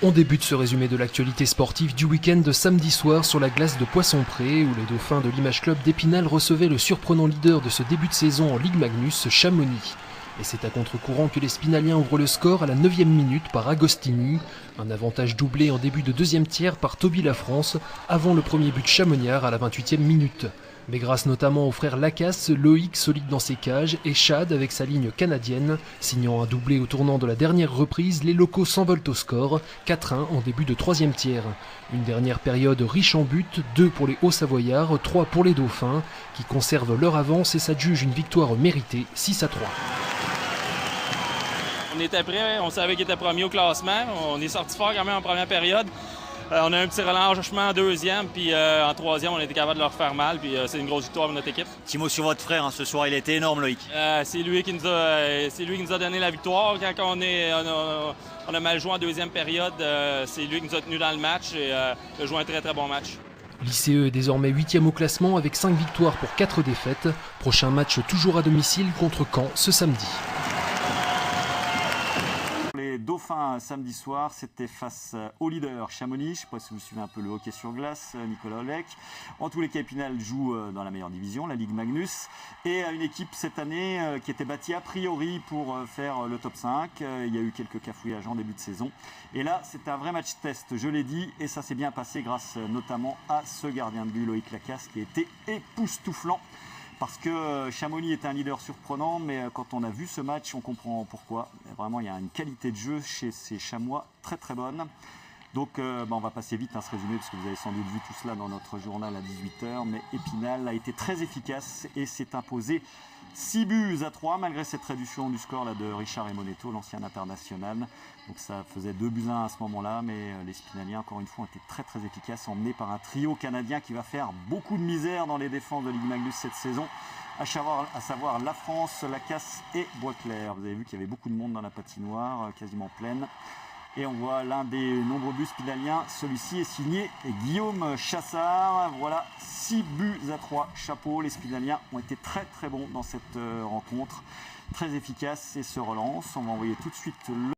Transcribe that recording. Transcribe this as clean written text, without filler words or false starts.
On débute ce résumé de l'actualité sportive du week-end de samedi soir sur la glace de Poissompré où les Dauphins de l'Image Club d'Épinal recevaient le surprenant leader de ce début de saison en Ligue Magnus, Chamonix. Et c'est à contre-courant que les Spinaliens ouvrent le score à la 9e minute par Agostini. Un avantage doublé en début de deuxième tiers par Toby Lafrance avant le premier but chamoniard à la 28e minute. Mais grâce notamment aux frères Lacasse, Loïc solide dans ses cages et Chad avec sa ligne canadienne. Signant un doublé au tournant de la dernière reprise, les locaux s'envolent au score, 4-1 en début de troisième tiers. Une dernière période riche en buts, 2 pour les Hauts-Savoyards, 3 pour les Dauphins, qui conservent leur avance et s'adjugent une victoire méritée, 6-3. On était prêts, on savait qu'il était premier au classement. On est sorti fort quand même en première période. On a un petit relâchement en deuxième, puis en troisième, on a été capable de leur faire mal. Puis c'est une grosse victoire pour notre équipe. Petit mot sur votre frère, ce soir, il était énorme, Loïc. C'est lui qui nous a donné la victoire. Quand on a mal joué en deuxième période, c'est lui qui nous a tenus dans le match et a joué un très très bon match. L'ICE est désormais 8e au classement avec 5 victoires pour 4 défaites. Prochain match toujours à domicile contre Caen ce samedi. Les Dauphins samedi soir, c'était face au leader Chamonix. Je ne sais pas si vous suivez un peu le hockey sur glace, Nicolas Olek. En tous les cas, Épinal joue dans la meilleure division, la Ligue Magnus. Et une équipe cette année qui était bâtie a priori pour faire le top 5. Il y a eu quelques cafouillages en début de saison. Et là, c'était un vrai match test, je l'ai dit. Et ça s'est bien passé grâce notamment à ce gardien de but, Loïc Lacasse, qui était époustouflant. Parce que Chamonix est un leader surprenant, mais quand on a vu ce match, on comprend pourquoi. Vraiment, il y a une qualité de jeu chez ces Chamois très très bonne. Donc on va passer vite ce résumé, parce que vous avez sans doute vu tout cela dans notre journal à 18h. Mais Épinal a été très efficace et s'est imposé 6-3, malgré cette réduction du score de Richard Emonetto, l'ancien international. Donc ça faisait 2-1 à ce moment-là, mais les Spinaliens, encore une fois, ont été très très efficaces, emmenés par un trio canadien qui va faire beaucoup de misère dans les défenses de Ligue Magnus cette saison, à savoir Lafrance, Lacasse et Boisclair. Vous avez vu qu'il y avait beaucoup de monde dans la patinoire, quasiment pleine. Et on voit l'un des nombreux buts spinaliens. Celui-ci est signé Guillaume Chassard. Voilà, 6-3. Chapeau, les Spinaliens ont été très très bons dans cette rencontre. Très efficaces et se relancent. On va envoyer tout de suite le